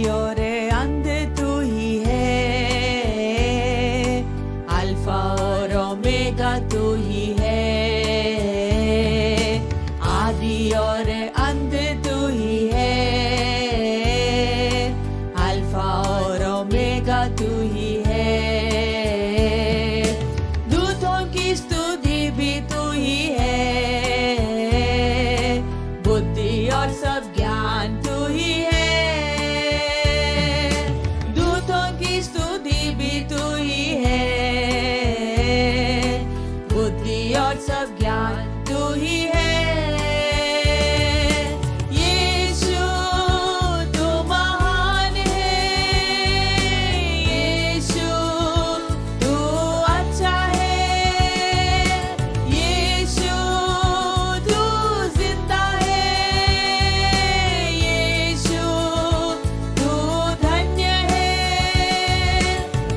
और अंत तू ही है, अल्फा और ओमेगा तू ही है, आदि और अंत तू ही है, अल्फा और ओमेगा तू ही है। दूतों की स्तुति भी तू ही है, बुद्धि और सब ज्ञान तू ही है। दूतों की स्तुति भी तू ही है, बुद्धि और सब ज्ञान तू ही है। यीशु तू महान है, यीशु तू अच्छा है, यीशु तू जिंदा है, यीशु तू धन्य है।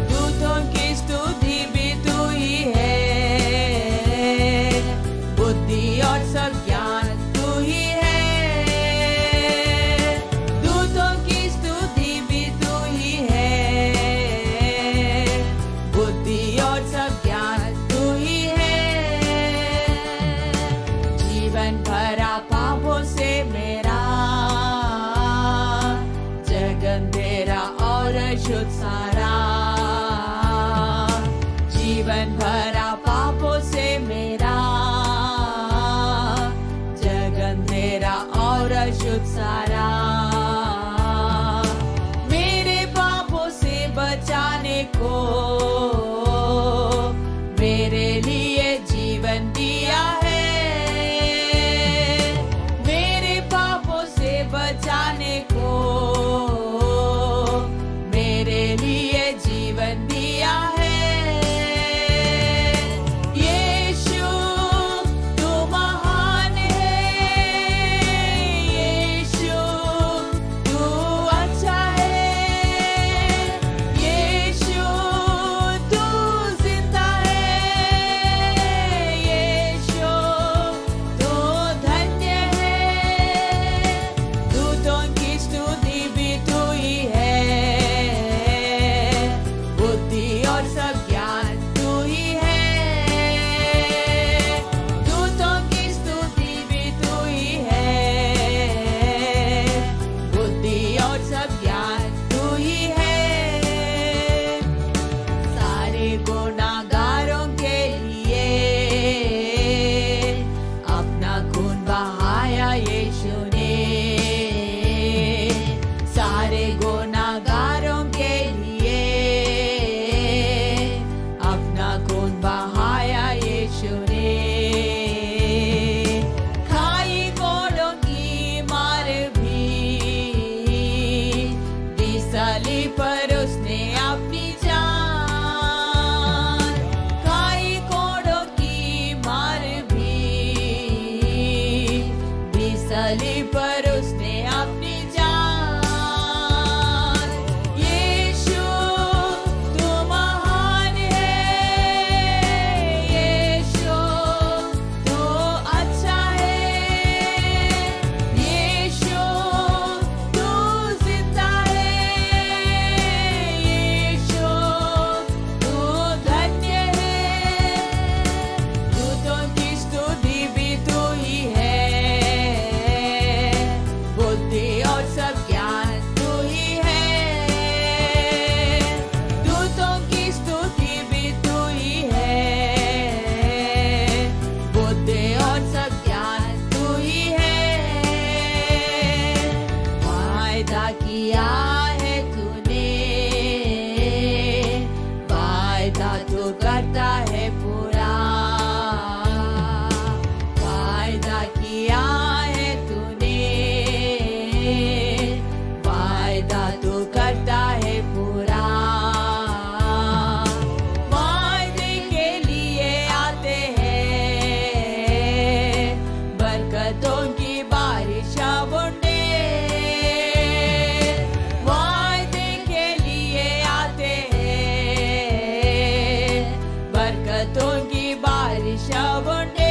दूतों की स्तुति भी तू ही है, बुद्धि और सब ज्ञान तू ही है। दूतों की स्तुति भी तू ही है, बुद्धि और सब ज्ञान तू ही है। जीवन भरा पापों से मेरा, जगन तेरा और शुद्ध सारा। जीवन भरा पापों से मेरा, जगन तेरा और शुद्ध सारा। मेरे पापों से बचाने को मेरे लिए जीवन दिया है, मेरे पापों से बचाने को मेरे लिए जीवन दिया है। यीशु तू महान है, यीशु तू अच्छा है, यीशु तू जिंदा है, यीशु तू धन्य है। दूतों की स्तुति भी तू ही है, बुद्धि और सब ज्ञान तू ही है। दूतों की स्तुति भी तू ही है, बुद्धि और सब ज्ञान तू ही है। सारे गुनाहगारों के लिए अपना खून बहाया यीशु ने, सारे गुनाहगारों के लिए अपना खून बहाया यीशु ने। खाई कोड़ों की मार भी सली पर उसने अपनी जान, खाई कोड़ों की मार भी सली पर उसने अपनी जान। यीशु तू महान है, यीशु तू अच्छा है, यीशु तू जिंदा है, यीशु तू धन्य है। दूतों की स्तुति भी तू ही है, बुद्धि और सब ज्ञान तू ही है। दूतों की स्तुति भी तू ही है, बुद्धि और सब ज्ञान तू ही है। वायदा किया है तूने, वायदा तू करता है पूरा। वायदा किया है तूने, वायदा तू करता है पूरा। वायदे के लिए आते हैं बरकतों की बारिश बुंदे, वायदे के लिए आते हैं बरकतों की बारिश बुंदे।